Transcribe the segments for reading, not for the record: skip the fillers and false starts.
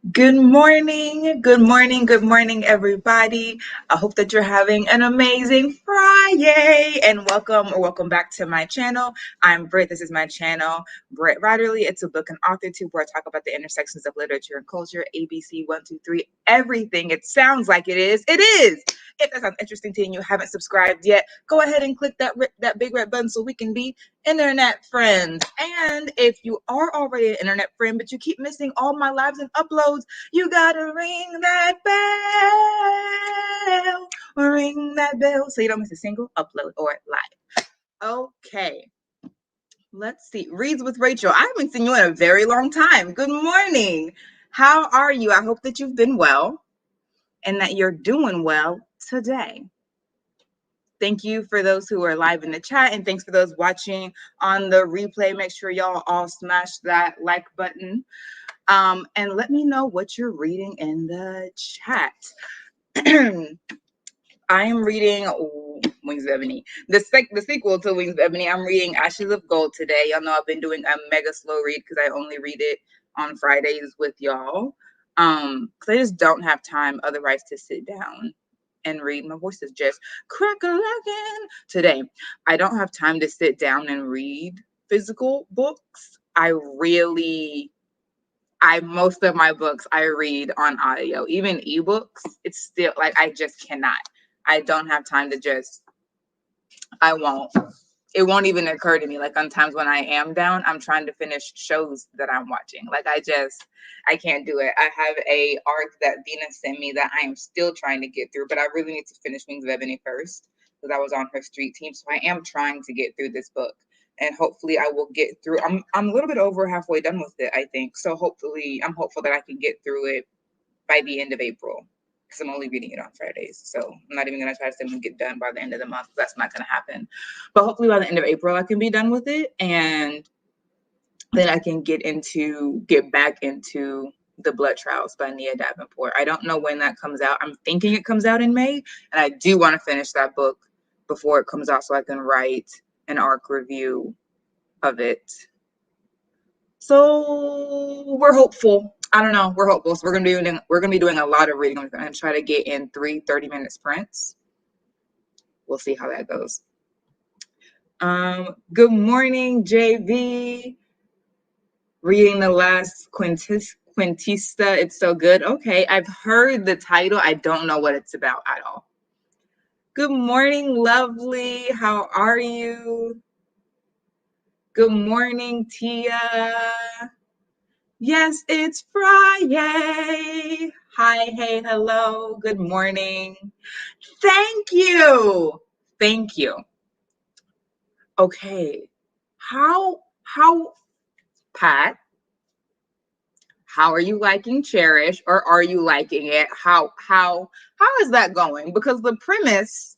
Good morning, good morning, good morning, everybody. I hope that you're having an amazing Friday and welcome back to my channel. I'm Britt. This is my channel, Brittwriterly. It's a book and author tube where I talk about the intersections of literature and culture, ABC, 1, 2, 3, everything. It sounds like it is. It is. If that sounds interesting to you and you haven't subscribed yet, go ahead and click that big red button so we can be internet friends. And if you are already an internet friend, but you keep missing all my lives and uploads, you gotta ring that bell so you don't miss a single upload or live. Okay, let's see. Reads with Rachel. I haven't seen you in a very long time. Good morning. How are you? I hope that you've been well and that you're doing well today. Thank you for those who are live in the chat, and thanks for those watching on the replay. Make sure y'all all smash that like button, and let me know what you're reading in the chat. I am reading Wings of Ebony, the sequel to Wings of Ebony. I'm reading Ashes of Gold today. Y'all know I've been doing a mega slow read because I only read it on Fridays with y'all. Because I just don't have time otherwise to sit down and read. My voice is just crack-a-lackin' today. I don't have time to sit down and read physical books. Most of my books I read on audio. Even ebooks, it's still like I just cannot. I don't have time to just, I won't. It won't even occur to me. Like on times when I am down, I'm trying to finish shows that I'm watching. Like I can't do it. I have a arc that Dina sent me that I am still trying to get through, but I really need to finish Wings of Ebony first because I was on her street team. So I am trying to get through this book. And hopefully I will get through. I'm a little bit over halfway done with it, I think. So hopefully I'm hopeful that I can get through it by the end of April, because I'm only reading it on Fridays. So I'm not even going to try to say I'm going to get done by the end of the month. That's not going to happen. But hopefully by the end of April, I can be done with it. And then I can get back into The Blood Trials by Nia Davenport. I don't know when that comes out. I'm thinking it comes out in May. And I do want to finish that book before it comes out so I can write an arc review of it. So we're hopeful. I don't know. We're hopeful. So we're gonna be doing a lot of reading. I'm gonna try to get in 3 30-minute sprints. We'll see how that goes. Good morning, JV. Reading the last Quintista. It's so good. Okay, I've heard the title. I don't know what it's about at all. Good morning, lovely. How are you? Good morning, Tia. Yes, it's Friday. Hi, hey, hello, good morning. Thank you. Thank you. Okay. How, Pat, how are you liking Cherish, or are you liking it? How is that going? Because the premise,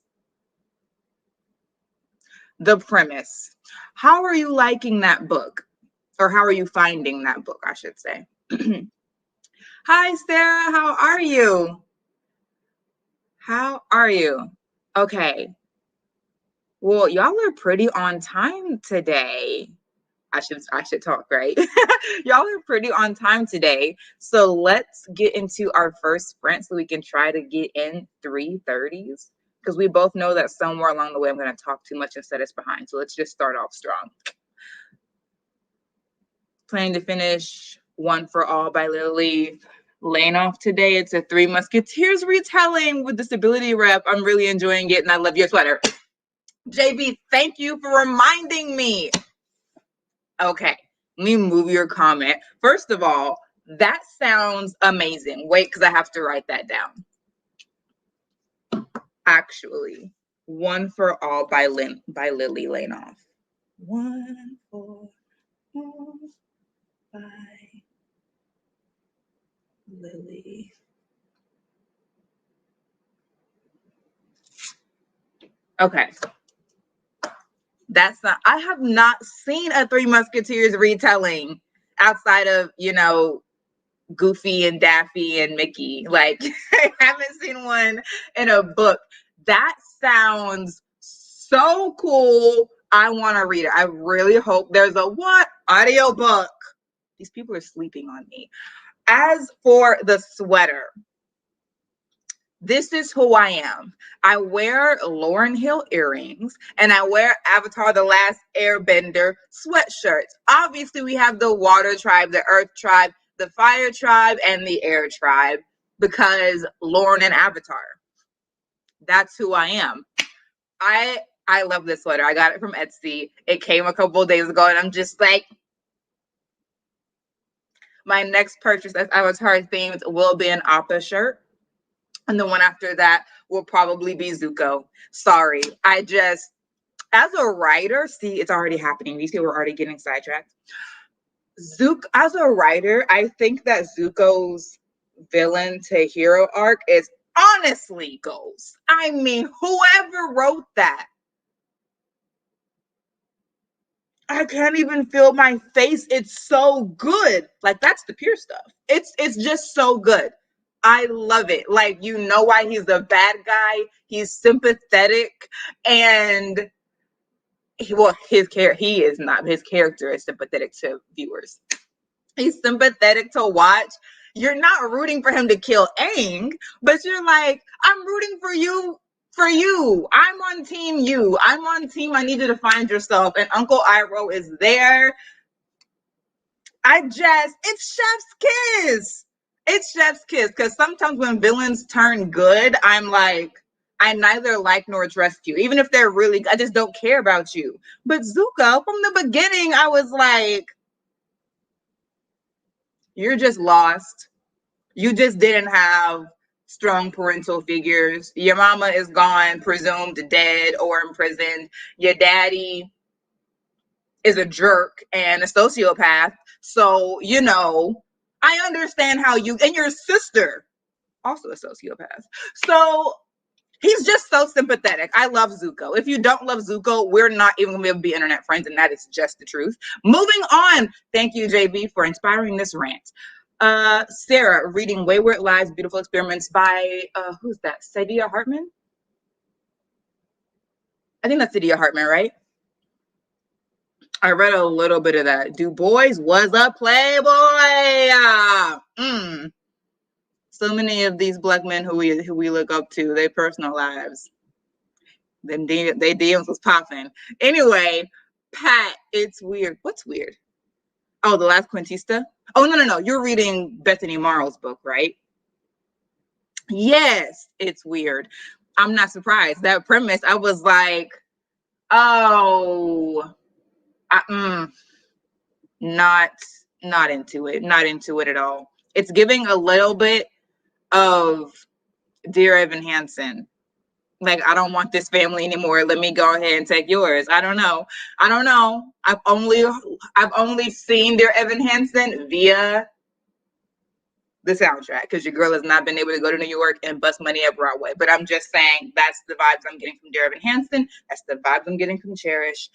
how are you liking that book? Or how are you finding that book, I should say? Hi, Sarah, how are you? How are you? Okay. Well, y'all are pretty on time today. I should talk, right? Y'all are pretty on time today. So let's get into our first sprint so we can try to get in 3:30s. Because we both know that somewhere along the way I'm going to talk too much and set us behind. So let's just start off strong. Planning to finish One for All by Lily Lainoff today. It's a Three Musketeers retelling with disability rep. I'm really enjoying it, and I love your sweater. JB, thank you for reminding me. Okay, let me move your comment. First of all, that sounds amazing. Wait, because I have to write that down. Actually, One for All by Lily Lainoff. One for All by Lily. Okay. I have not seen a Three Musketeers retelling outside of, Goofy and Daffy and Mickey. Like, I haven't seen one in a book. That sounds so cool. I want to read it. I really hope there's a audiobook. These people are sleeping on me. As for the sweater, this is who I am. I wear Lauryn Hill earrings and I wear Avatar The Last Airbender sweatshirts. Obviously, we have the water tribe, the earth tribe, the fire tribe, and the air tribe because Lauren and Avatar. That's who I am. I love this sweater. I got it from Etsy. It came a couple of days ago and I'm just like, my next purchase that's Avatar themed will be an Appa shirt. And the one after that will probably be Zuko. Sorry. As a writer, see, it's already happening. These people are already getting sidetracked. As a writer, I think that Zuko's villain to hero arc is honestly goals. I mean, whoever wrote that, I can't even feel my face. It's so good. Like, that's the pure stuff. It's just so good. I love it. Like, you know why he's a bad guy. He's sympathetic, and he is not. His character is sympathetic to viewers. He's sympathetic to watch. You're not rooting for him to kill Aang, but you're like, I'm rooting for you. For you, I'm on team you. I'm on team I need you to find yourself. And Uncle Iroh is there. It's chef's kiss. It's chef's kiss. Because sometimes when villains turn good, I'm like, I neither like nor trust you. Even if they're really, I just don't care about you. But Zuko, from the beginning, I was like, you're just lost. You just didn't have strong parental figures. Your mama is gone, presumed dead or imprisoned. Your daddy is a jerk and a sociopath. So, I understand how you, and your sister, also a sociopath. So he's just so sympathetic. I love Zuko. If you don't love Zuko, we're not even going to be internet friends, and that is just the truth. Moving on. Thank you, JB, for inspiring this rant. Sarah, reading Wayward Lives, Beautiful Experiments by, who's that? Saidiya Hartman? I think that's Saidiya Hartman, right? I read a little bit of that. Du Bois was a playboy. So many of these Black men who we look up to, their personal lives, they DMs was popping. Anyway, Pat, it's weird. What's weird? Oh, The Last Quintista? Oh, no. You're reading Bethany Morrow's book, right? Yes, it's weird. I'm not surprised. That premise, I was like, oh, not into it. Not into it at all. It's giving a little bit of Dear Evan Hansen. Like, I don't want this family anymore. Let me go ahead and take yours. I don't know. I've only seen Dear Evan Hansen via the soundtrack because your girl has not been able to go to New York and bust money at Broadway. But I'm just saying that's the vibes I'm getting from Dear Evan Hansen. That's the vibes I'm getting from Cherish.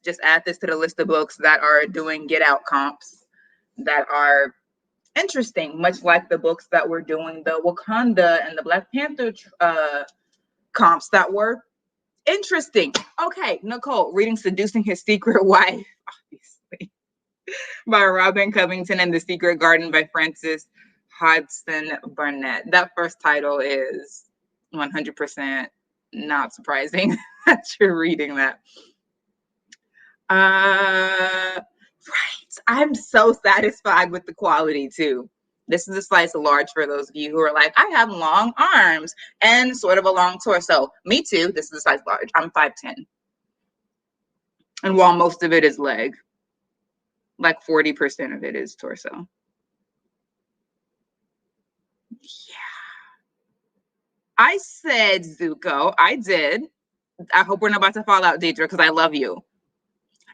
Just add this to the list of books that are doing Get Out comps that are interesting, much like the books that were doing the Wakanda and the Black Panther comps that were interesting. Okay, Nicole, reading Seducing His Secret Wife, obviously, by Robin Covington, and The Secret Garden by Frances Hodgson Burnett. That first title is 100% not surprising that you're reading that. Right. I'm so satisfied with the quality too. This is a slice of large for those of you who are like, I have long arms and sort of a long torso. Me too. This is a size large. I'm 5'10". And while most of it is leg, like 40% of it is torso. Yeah. I said Zuko. I did. I hope we're not about to fall out, Deidre, because I love you.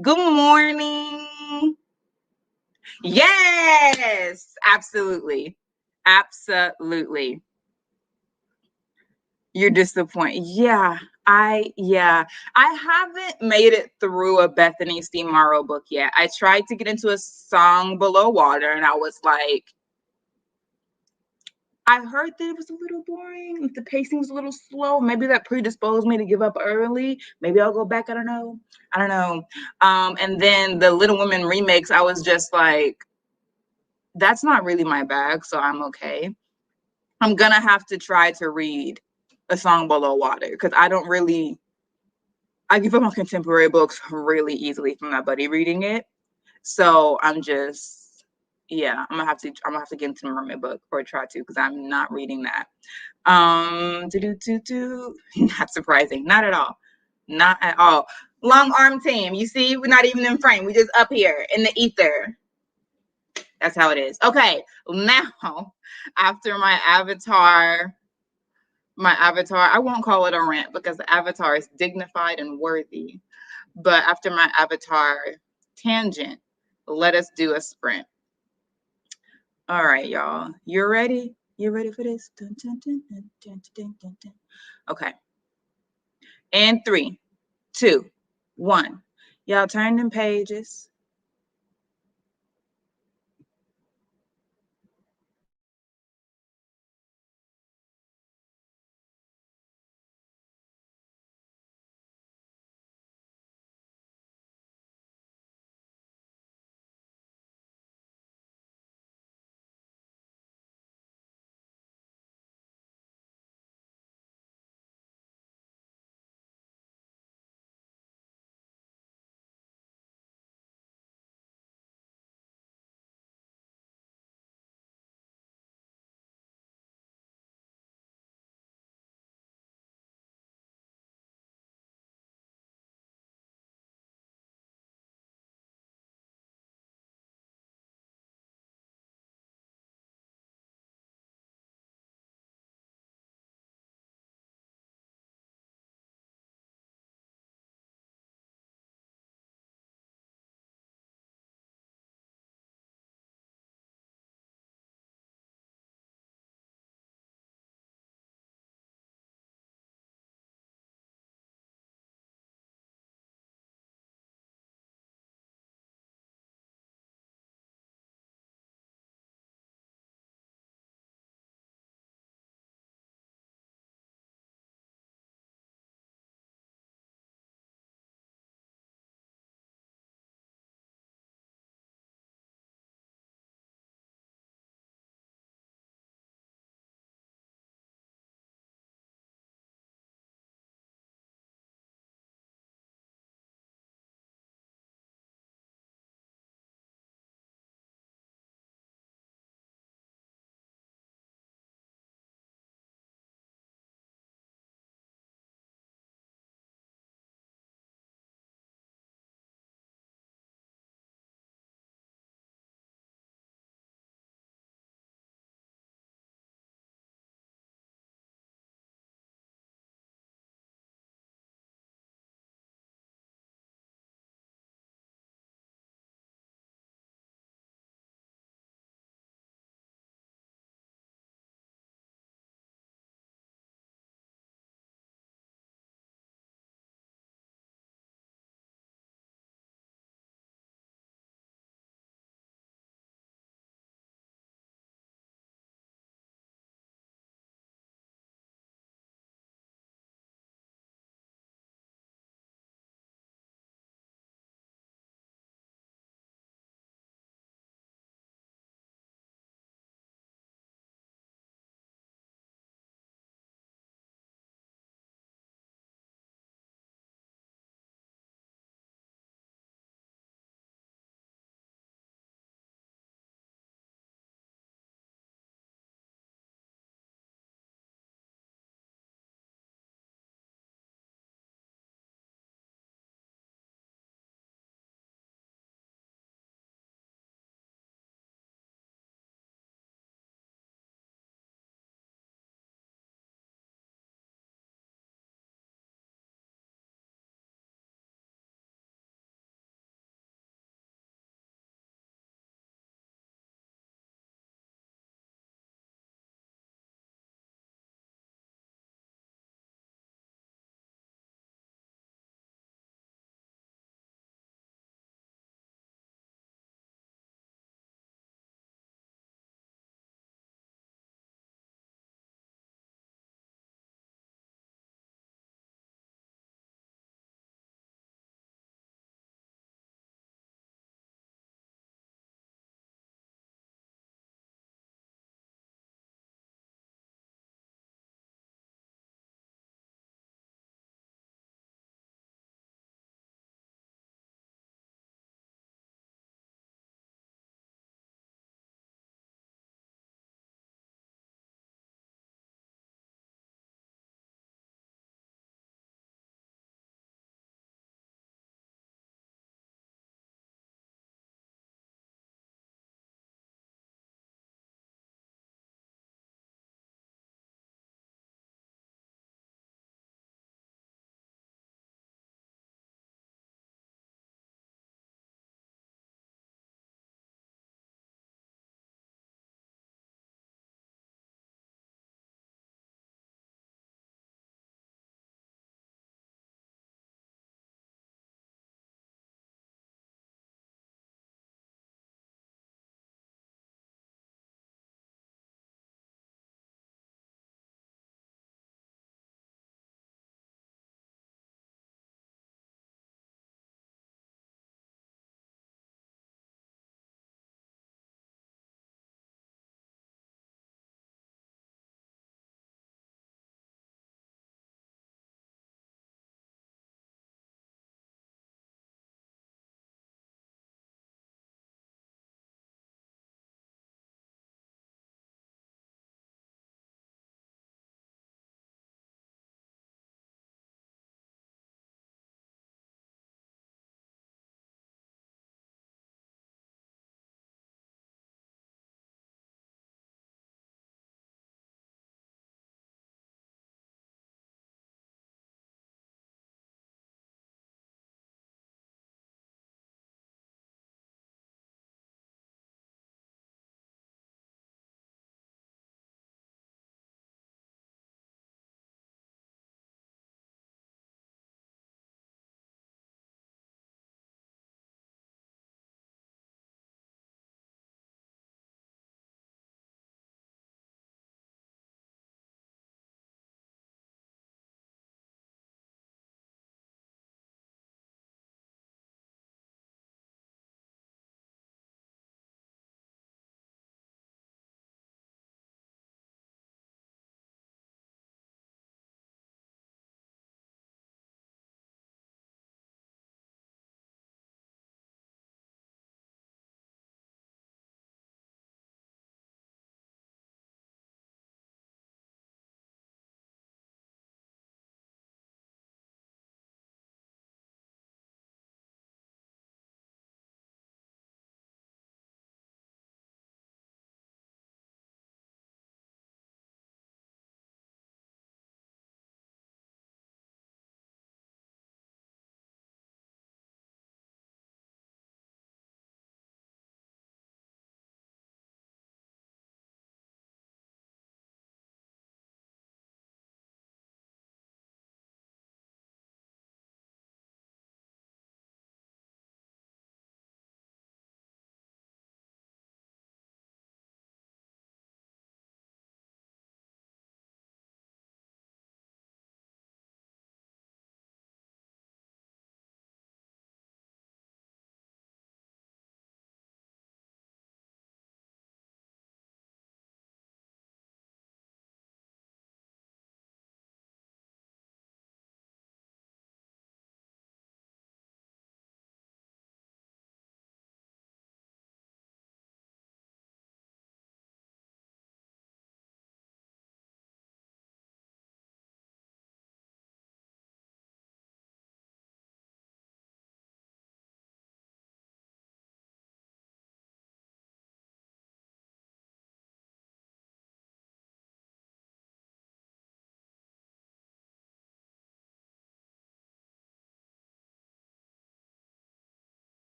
Good morning. Yes, absolutely. Absolutely. You're disappointed. Yeah. I haven't made it through a Bethany C. Morrow book yet. I tried to get into A Song Below Water and I was like, I heard that it was a little boring. The pacing was a little slow. Maybe that predisposed me to give up early. Maybe I'll go back. I don't know. I don't know. And then the Little Women remakes, I was just like, that's not really my bag, so I'm okay. I'm gonna have to try to read A Song Below Water because I give up on contemporary books really easily from my buddy reading it. So I'm just, yeah, I'm gonna have to get into the mermaid book or try to because I'm not reading that. Not surprising, not at all, not at all. Long arm team, you see, we're not even in frame. We just up here in the ether. That's how it is. Okay, now after my avatar, I won't call it a rant because the avatar is dignified and worthy. But after my avatar tangent, let us do a sprint. All right, y'all. You're ready? You ready for this? Dun, dun, dun, dun, dun, dun, dun, dun. Okay. And 3, 2, 1. Y'all turn them pages.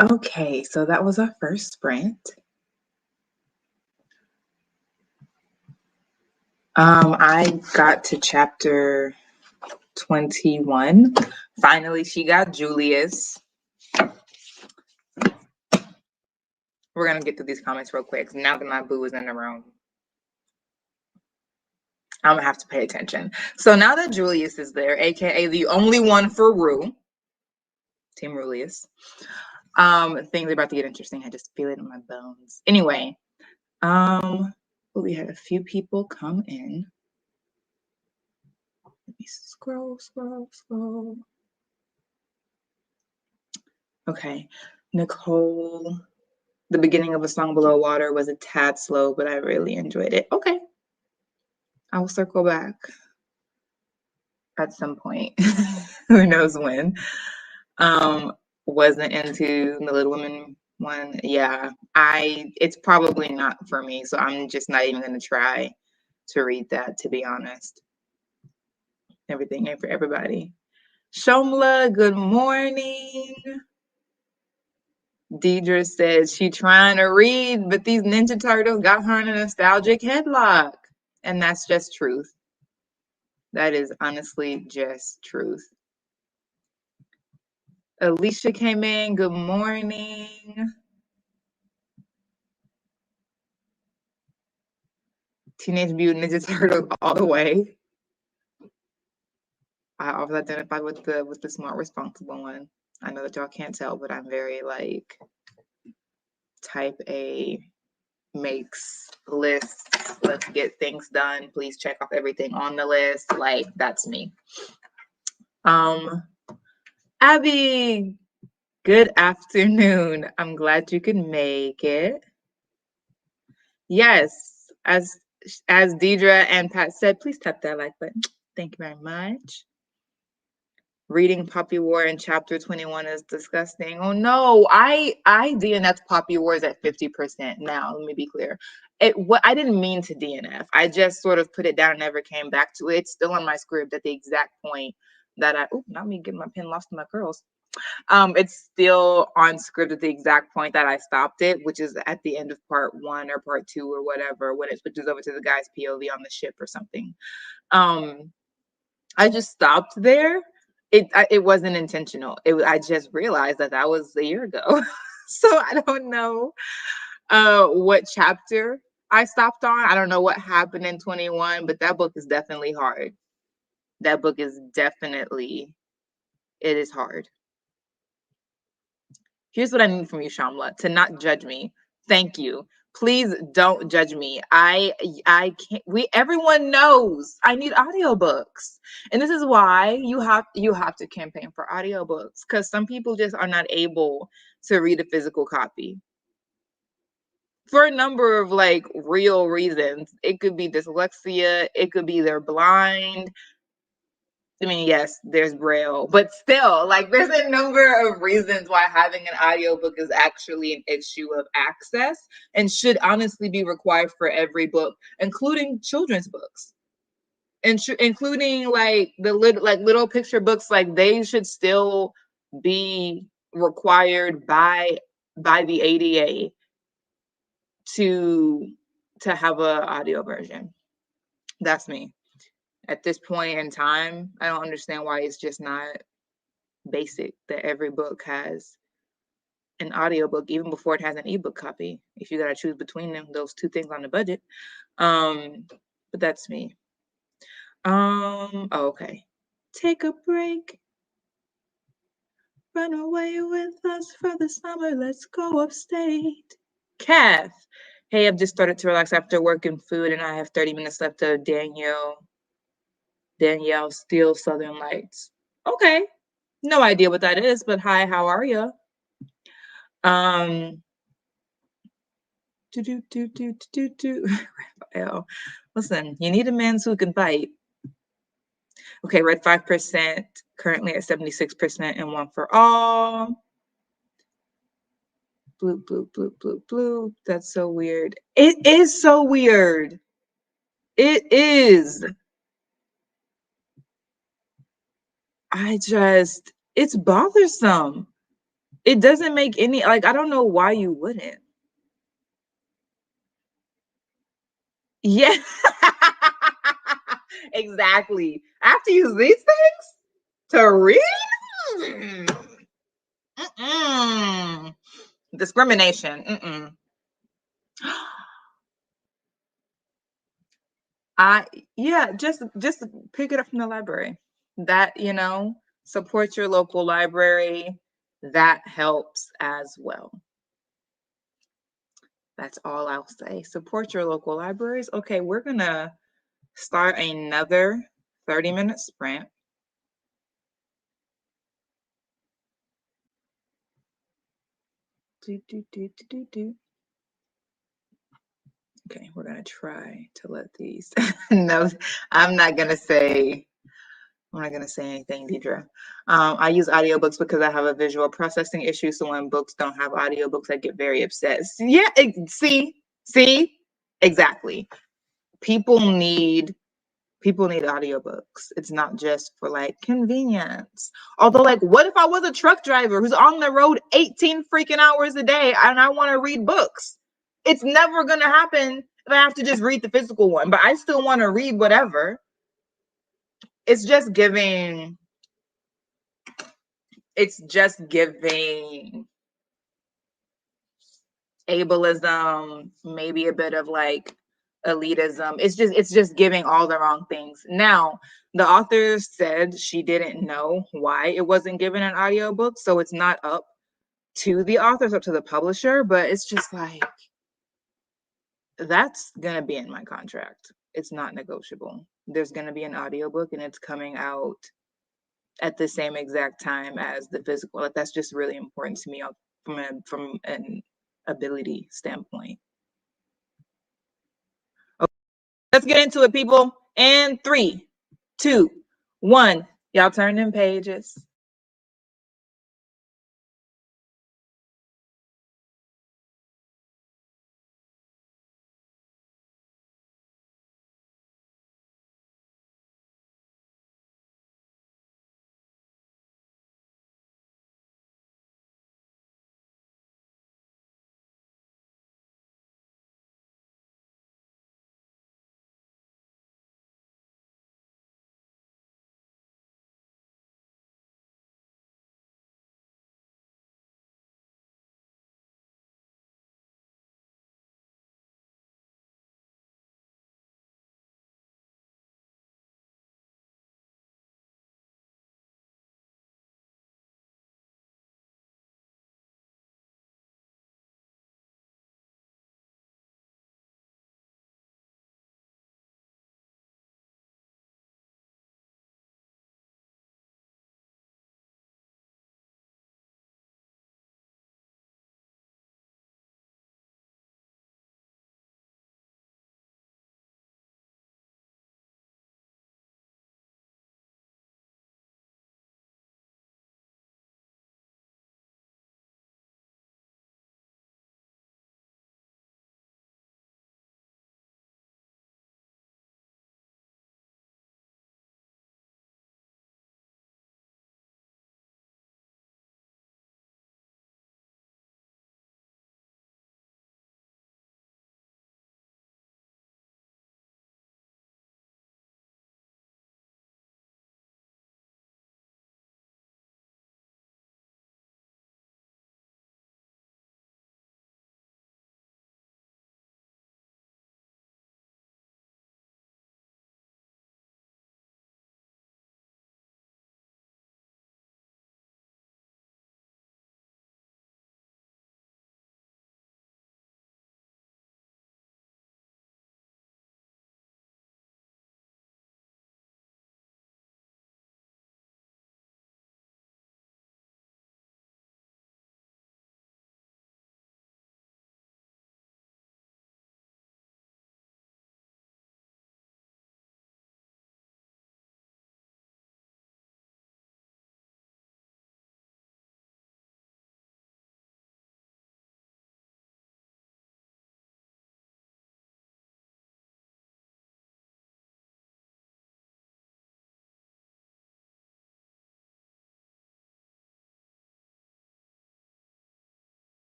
Okay, so that was our first sprint. I got to chapter 21. Finally, she got Julius. We're gonna get through these comments real quick. Now that my boo is in the room, I'm gonna have to pay attention. So now that Julius is there, aka the only one for Rue, Team Rulius, things are about to get interesting. I just feel it in my bones. Anyway, we had a few people come in. Let me scroll. Okay, Nicole. The beginning of A Song Below Water was a tad slow, but I really enjoyed it. Okay, I will circle back at some point. Who knows when? Wasn't into the Little Women one. Yeah, it's probably not for me, so I'm just not even gonna try to read that, to be honest. Everything ain't for everybody. Shomla, good morning. Deidre says she trying to read, but these Ninja Turtles got her in a nostalgic headlock. And that's just truth. That is honestly just truth. Alicia came in. Good morning. Teenage Mutant Ninja Turtles all the way. I always identify with the smart, responsible one. I know that y'all can't tell, but I'm very like type A, makes lists. Let's get things done. Please check off everything on the list. Like that's me. Abby, good afternoon. I'm glad you could make it. Yes, as Deidre and Pat said, please tap that like button. Thank you very much. Reading Poppy War in chapter 21 is disgusting. Oh no, I DNF Poppy Wars at 50% now. Let me be clear. I didn't mean to DNF. I just sort of put it down and never came back to it. It's still on my script at the exact point that not me getting my pen lost in my curls. It's still on script at the exact point that I stopped it, which is at the end of part 1 or part 2 or whatever, when it switches over to the guy's POV on the ship or something. I just stopped there. It wasn't intentional. I just realized that was a year ago. So I don't know what chapter I stopped on. I don't know what happened in 21, but that book is definitely hard. That book is definitely, it is hard. Here's what I need from you, Shamla, to not judge me. Thank you. Please don't judge me. I can't. Everyone knows I need audiobooks, and this is why you have to campaign for audiobooks, because some people just are not able to read a physical copy for a number of like real reasons. It could be dyslexia. It could be they're blind. I mean, yes, there's Braille, but still, like, there's a number of reasons why having an audiobook is actually an issue of access and should honestly be required for every book, including children's books, and including like the little picture books. Like, they should still be required by the ADA to have an audio version. That's me. At this point in time, I don't understand why it's just not basic that every book has an audiobook, even before it has an ebook copy, if you got to choose between those two things on the budget. But that's me. Okay. Take a break. Run away with us for the summer. Let's go upstate. Kath. Hey, I've just started to relax after work and food, and I have 30 minutes left of Danielle Steele Southern Lights. Okay. No idea what that is, but hi, how are you? Raphael. Listen, you need a man who can fight. Okay, red 5%, currently at 76%, and one for all. Blue. That's so weird. It is so weird. It is. It's bothersome. It doesn't make any, like, I don't know why you wouldn't. Yeah. Exactly. I have to use these things to read? Mm-mm. Discrimination. Mm-mm. I Yeah, just pick it up from the library. That, support your local library. That helps as well. That's all I'll say. Support your local libraries. Okay, we're gonna start another 30-minute sprint. Do, do, do, do, do, do. Okay, we're gonna try to let these. No, I'm not gonna say. I'm not gonna say anything, Deidre. I use audiobooks because I have a visual processing issue. So when books don't have audiobooks, I get very upset. Yeah, see, exactly. People need audiobooks. It's not just for like convenience. Although, like, what if I was a truck driver who's on the road 18 freaking hours a day and I want to read books? It's never gonna happen if I have to just read the physical one, but I still want to read whatever. It's just giving ableism, maybe a bit of like elitism. It's just giving all the wrong things. Now, the author said she didn't know why it wasn't given an audiobook, so it's not up to the author, it's up to the publisher, but it's just like that's gonna be in my contract. It's not negotiable. There's gonna be an audiobook and it's coming out at the same exact time as the physical. Like, that's just really important to me from an ability standpoint. Okay, let's get into it, people. And 3, 2, 1. Y'all turn them pages.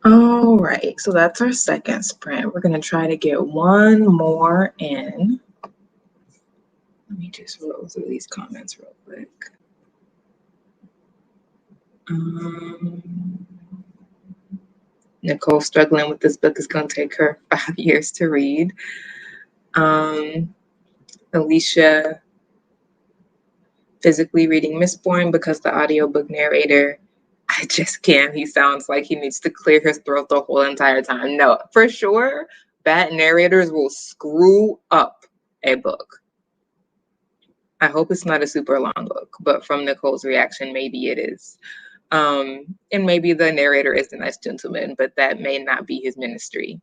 All right, so that's our second sprint. We're gonna try to get one more in. Let me just roll through these comments real quick. Nicole struggling with this book is gonna take her 5 years to read. Alicia physically reading Mistborn because the audiobook narrator, I just can't. He sounds like he needs to clear his throat the whole entire time. No, for sure, bad narrators will screw up a book. I hope it's not a super long book, but from Nicole's reaction, maybe it is. And maybe the narrator is a nice gentleman, but that may not be his ministry.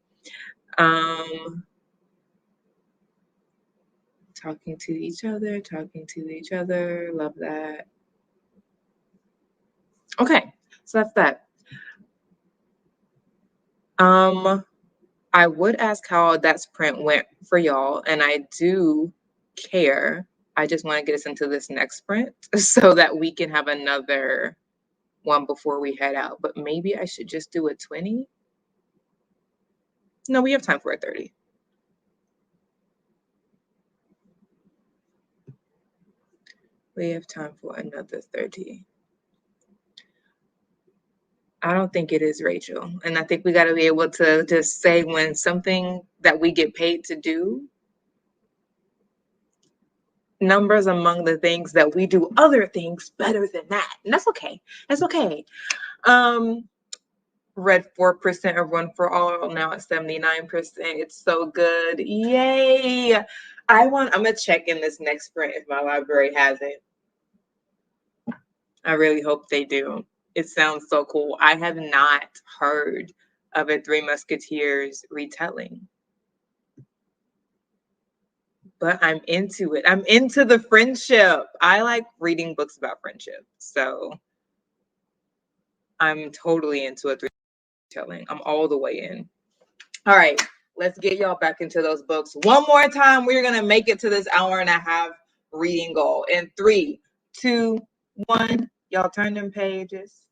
Talking to each other, love that. Okay, so that's that. I would ask how that sprint went for y'all, and I do care. I just want to get us into this next sprint so that we can have another one before we head out. But maybe I should just do a 20. No, we have time for a 30. We have time for another 30. I don't think it is, Rachel. And I think we got to be able to just say when something that we get paid to do, numbers among the things that we do other things better than that. And that's okay. That's okay. Read 4% of Run for All, now at 79%. It's so good. Yay. I'm gonna check in this next sprint if my library has it. I really hope they do. It sounds so cool. I have not heard of a Three Musketeers retelling, but I'm into it. I'm into the friendship. I like reading books about friendship, so I'm totally into a retelling. I'm all the way in. All right, let's get y'all back into those books. One more time, we're gonna make it to this hour and a half reading goal. In 3, 2, 1, y'all turn them pages.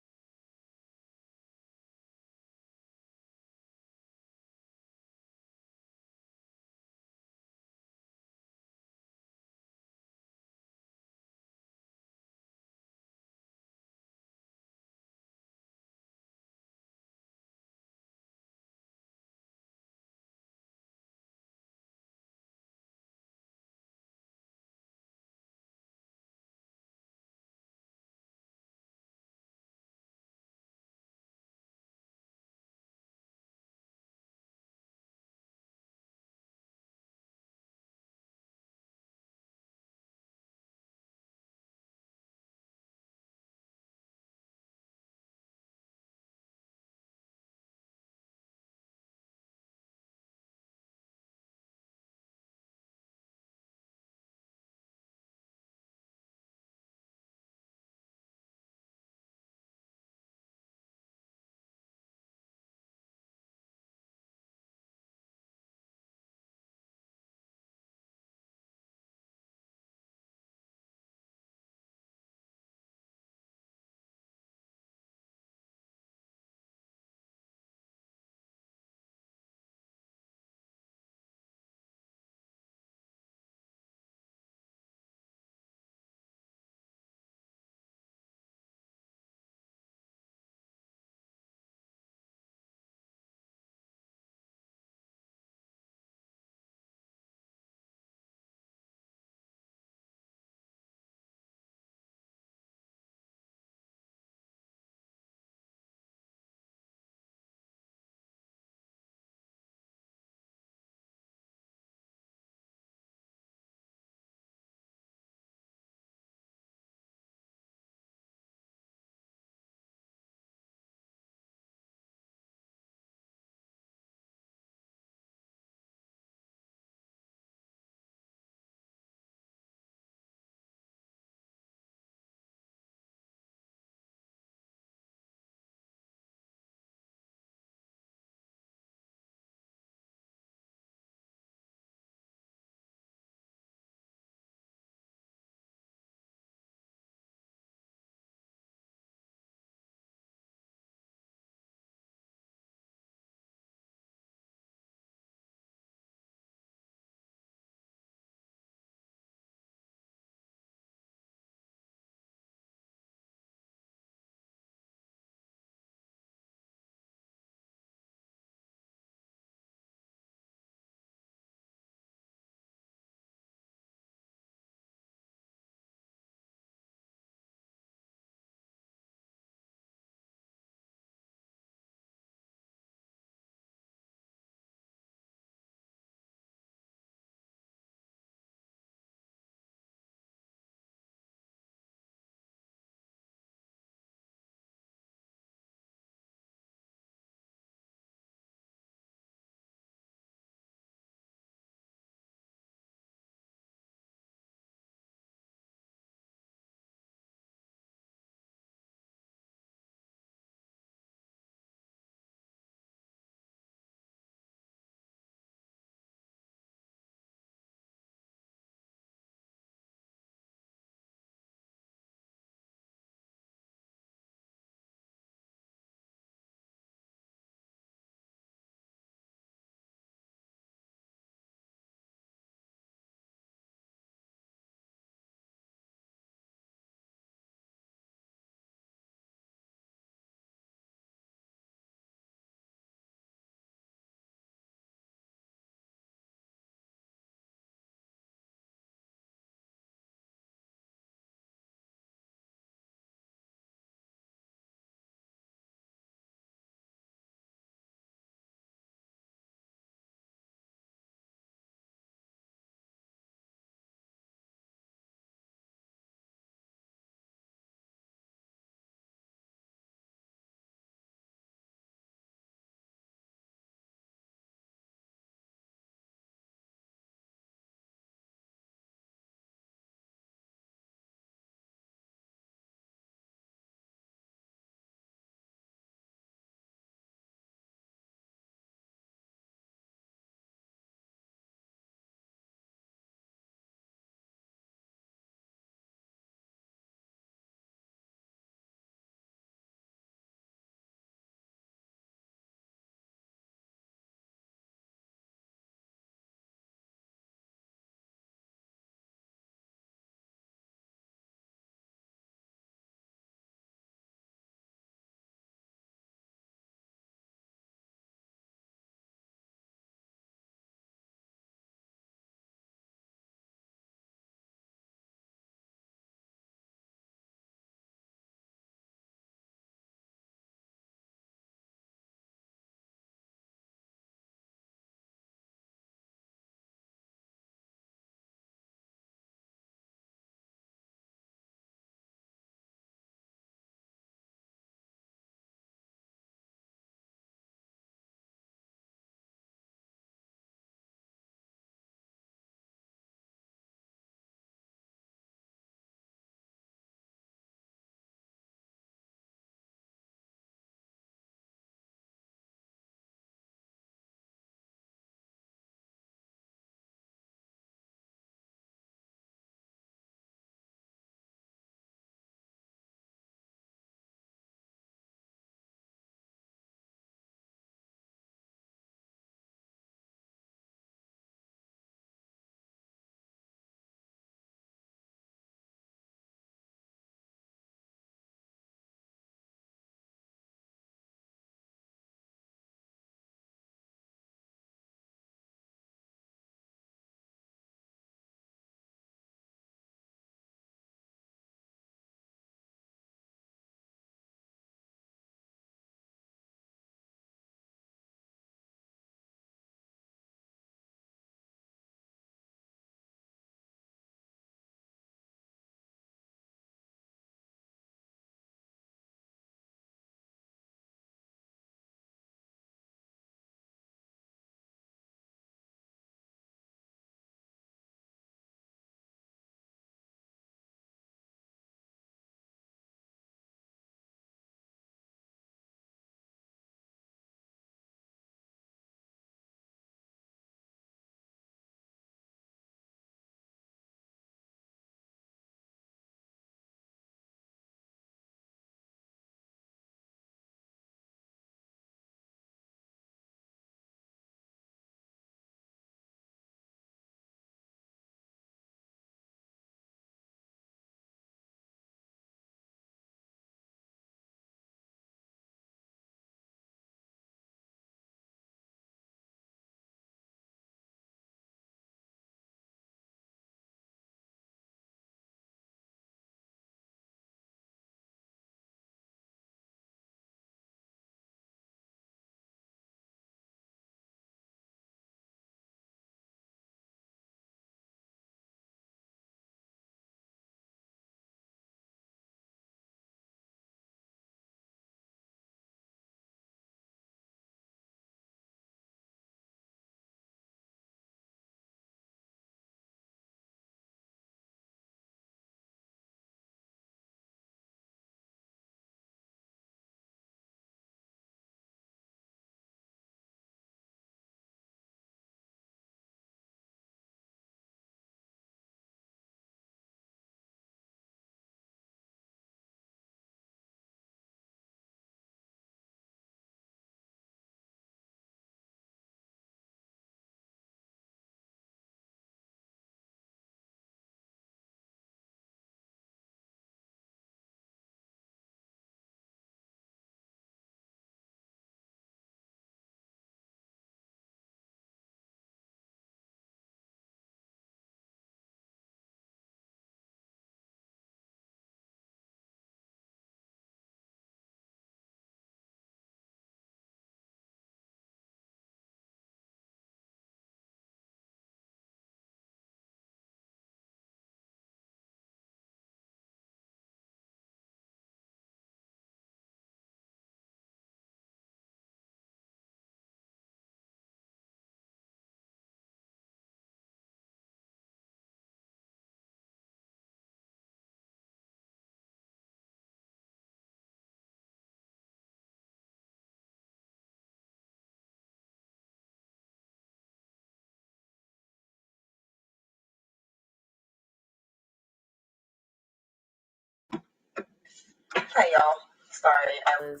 Hi, y'all. Sorry, I was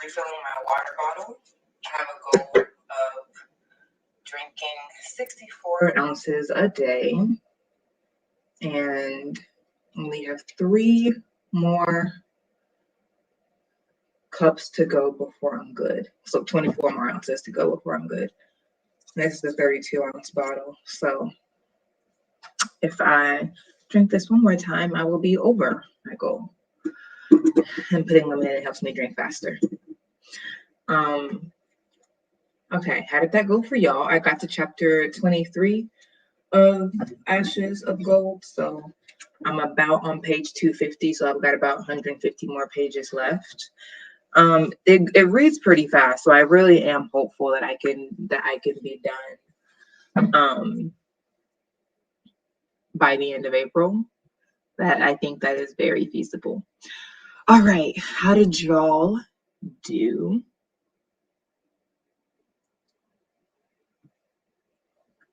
refilling my water bottle. I have a goal of drinking 64 ounces a day, and only have 3 more cups to go before I'm good. So 24 more ounces to go before I'm good. This is a 32-ounce bottle. So if I drink this one more time, I will be over my goal. And putting them in it helps me drink faster. Okay, how did that go for y'all? I got to chapter 23 of Ashes of Gold. So I'm about on page 250. So I've got about 150 more pages left. It reads pretty fast, so I really am hopeful that I can be done by the end of April. That I think that is very feasible. All right, how did y'all do?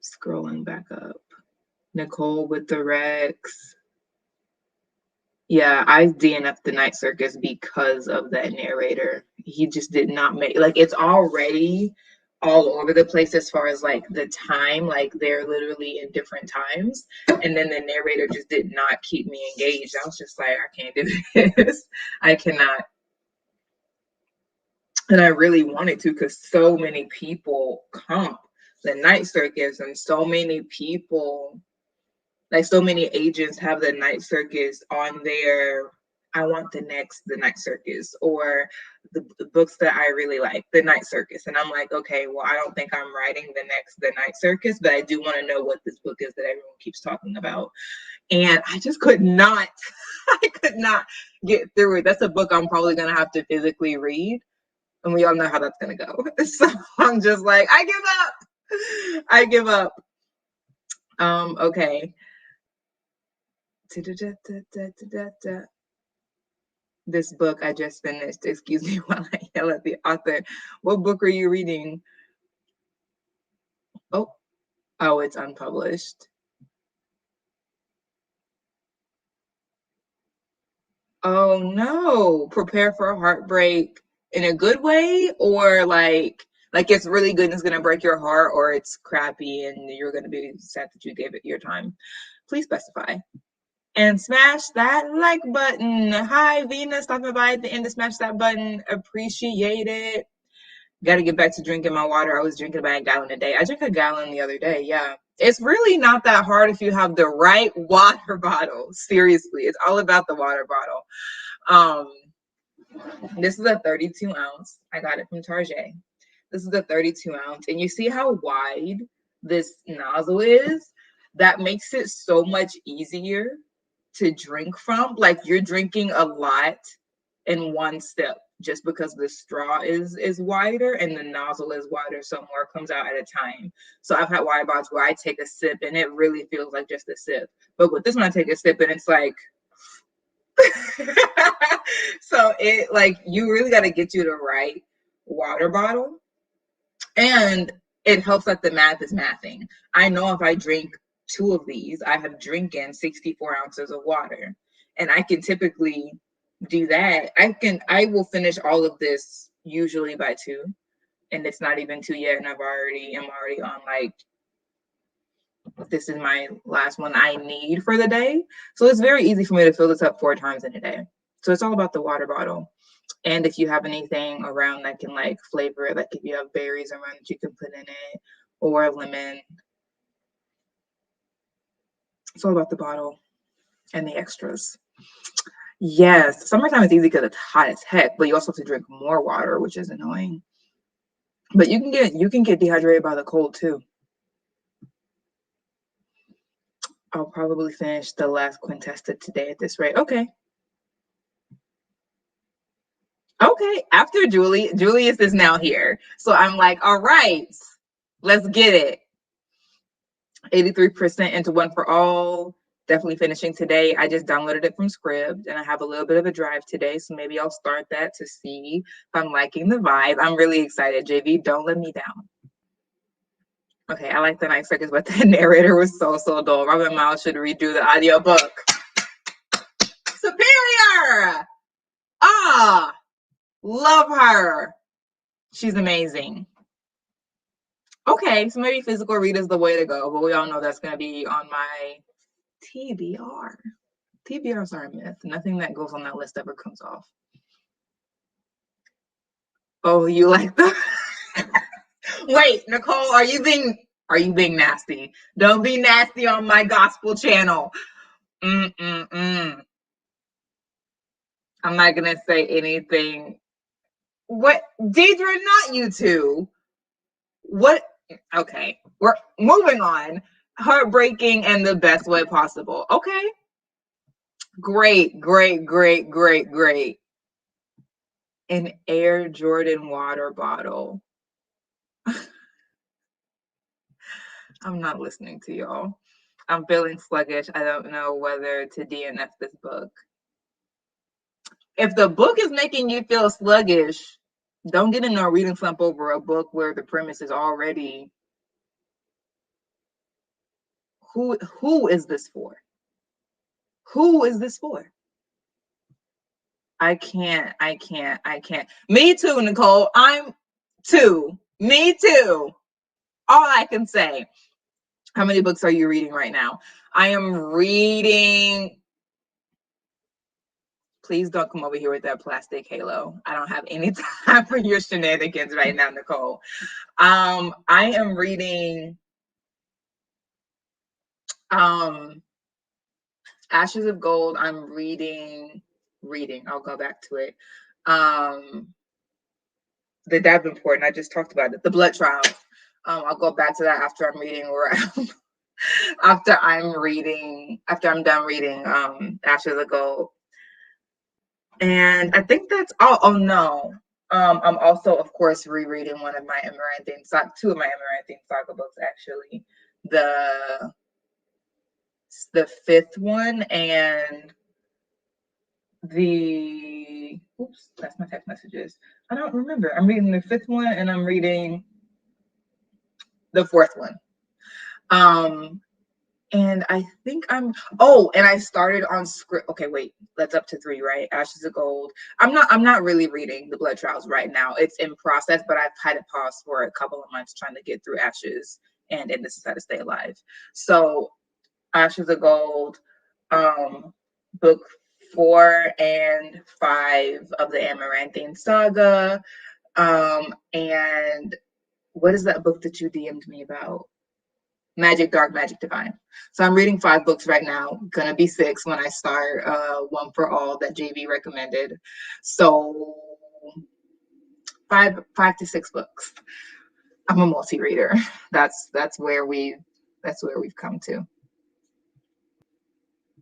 Scrolling back up. Nicole with the Rex. Yeah, I DNF'd the Night Circus because of that narrator. He just did not make, like, it's already all over the place as far as like the time, like they're literally in different times. And then the narrator just did not keep me engaged. I was just like, I can't do this. I cannot. And I really wanted to because so many people comp the Night Circus and so many people, like so many agents have the Night Circus on their, I want the Night Circus, or the books that I really like, the Night Circus. And I'm like, okay, well, I don't think I'm writing the Night Circus, but I do want to know what this book is that everyone keeps talking about. And I just could not, I could not get through it. That's a book I'm probably going to have to physically read. And we all know how that's going to go. So I'm just like, I give up. Okay. This book I just finished. Excuse me while I yell at the author. What book are you reading? Oh, it's unpublished. Oh no. Prepare for a heartbreak in a good way, or like it's really good and it's gonna break your heart, or it's crappy and you're gonna be sad that you gave it your time. Please specify. And smash that like button. Hi, Venus, stopping by at the end to smash that button. Appreciate it. Got to get back to drinking my water. I was drinking about a gallon a day. I drank a gallon the other day. Yeah. It's really not that hard if you have the right water bottle. Seriously, it's all about the water bottle. This is a 32 ounce. I got it from Target. This is a 32 ounce. And you see how wide this nozzle is? That makes it so much easier to drink from. Like you're drinking a lot in one step just because the straw is wider and the nozzle is wider, so more comes out at a time. So I've had water bottles where I take a sip and it really feels like just a sip, but with this one I take a sip and it's like so it, like, you really got to get you the right water bottle, and it helps that the math is mathing. I know if I drink 2 of these, I have drinking 64 ounces of water, and I can typically do that. I will finish all of this usually by 2, and it's not even 2 yet, and I'm already on, like, this is my last one I need for the day. So it's very easy for me to fill this up 4 times in a day. So it's all about the water bottle. And if you have anything around that can like flavor it, like if you have berries around that you can put in it, or lemon. It's all about the bottle and the extras. Yes, summertime is easy because it's hot as heck, but you also have to drink more water, which is annoying. But you can get dehydrated by the cold too. I'll probably finish the last quintessa today at this rate. Okay. Okay, after Julius is now here. So I'm like, all right, let's get it. 83% into One for All. Definitely finishing today. I just downloaded it from Scribd and I have a little bit of a drive today. So maybe I'll start that to see if I'm liking the vibe. I'm really excited. JV, don't let me down. Okay, I like the Night Circus, but the narrator was so dull. Robin Miles should redo the audiobook. Superior! Love her. She's amazing. Okay, so maybe physical read is the way to go, but we all know that's going to be on my TBR. TBRs are a myth. Nothing that goes on that list ever comes off. Oh, you like the Wait, Nicole, are you being nasty? Don't be nasty on my gospel channel. I'm not gonna say anything. What, Deidre? Not you two. What? Okay, we're moving on. Heartbreaking and the best way possible. Okay. Great. An Air Jordan water bottle. I'm not listening to y'all. I'm feeling sluggish. I don't know whether to DNF this book. If the book is making you feel sluggish, don't get in a reading slump over a book where the premise is already. Who is this for? Who is this for? I can't. Me too, Nicole. I'm too. Me too. All I can say. How many books are you reading right now? I am reading. Please don't come over here with that plastic halo. I don't have any time for your shenanigans right now, Nicole. I am reading Ashes of Gold. I'm reading. I'll go back to it. The Davenport, and I just talked about it. The Blood Trials. I'll go back to that after I'm reading after I'm done reading Ashes of Gold. And I think that's all. Oh no. I'm also, of course, rereading two of my Amaranthine Saga books, actually. The fifth one and that's my text messages. I don't remember. I'm reading the fifth one and I'm reading the fourth one. And I think and I started on script. Okay, wait, that's up to 3, right? Ashes of Gold. I'm not really reading the Blood Trials right now. It's in process, but I've had it paused for a couple of months trying to get through Ashes and This Is How to Stay Alive. So Ashes of Gold, book 4 and 5 of the Amaranthine Saga. And what is that book that you DM'd me about? Magic Dark, Magic Divine. So I'm reading 5 books right now. Gonna be 6 when I start One for All that JV recommended. So 5 to 6 books. I'm a multi-reader. That's where we've come to.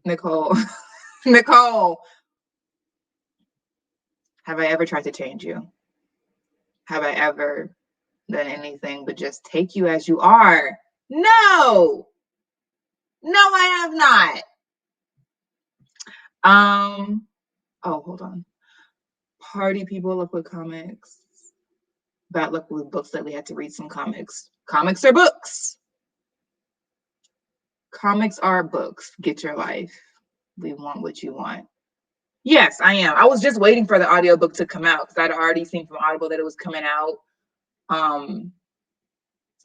Nicole, have I ever tried to change you? Have I ever done anything but just take you as you are? No, I have not. Hold on. Party people, look with comics. Bad luck with books lately. Had to read some comics. Comics are books. Comics are books. Get your life. We want what you want. Yes, I am. I was just waiting for the audiobook to come out because I'd already seen from Audible that it was coming out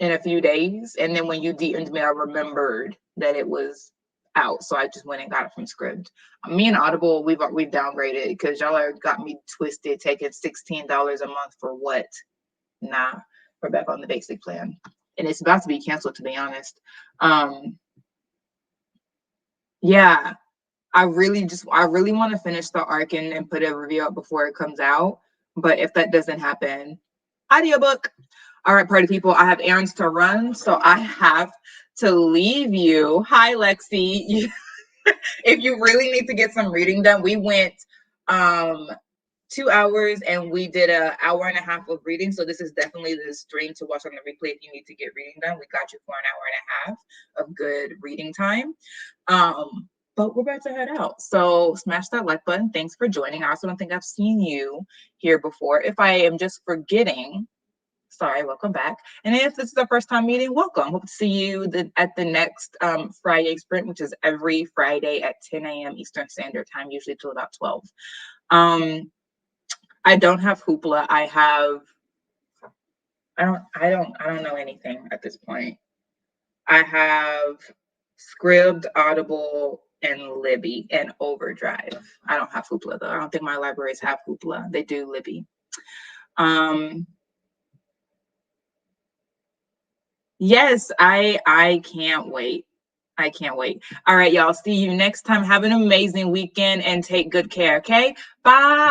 in a few days. And then when you DM'd me, I remembered that it was out. So I just went and got it from Scribd. Me and Audible, we've downgraded because y'all got me twisted, taking $16 a month for what? Nah, we're back on the basic plan. And it's about to be canceled, to be honest. Yeah, I really want to finish the arc and put a review out before it comes out. But if that doesn't happen, audiobook. All right, party people, I have errands to run, so I have to leave you. Hi, Lexi. If you really need to get some reading done, we went 2 hours and we did an hour and a half of reading. So this is definitely the stream to watch on the replay if you need to get reading done. We got you for an hour and a half of good reading time. But we're about to head out. So smash that like button. Thanks for joining. I also don't think I've seen you here before. If I am just forgetting, sorry, welcome back. And if this is the first time meeting, welcome. Hope to see you at the next FriYAY sprint, which is every Friday at 10 a.m. Eastern Standard Time, usually till about 12. I I don't have Hoopla. I don't know anything at this point. I have Scribd, Audible, and Libby, and Overdrive. I don't have Hoopla though. I don't think my libraries have Hoopla. They do Libby. Yes, I can't wait. I can't wait. All right, y'all. See you next time. Have an amazing weekend and take good care. Okay. Bye.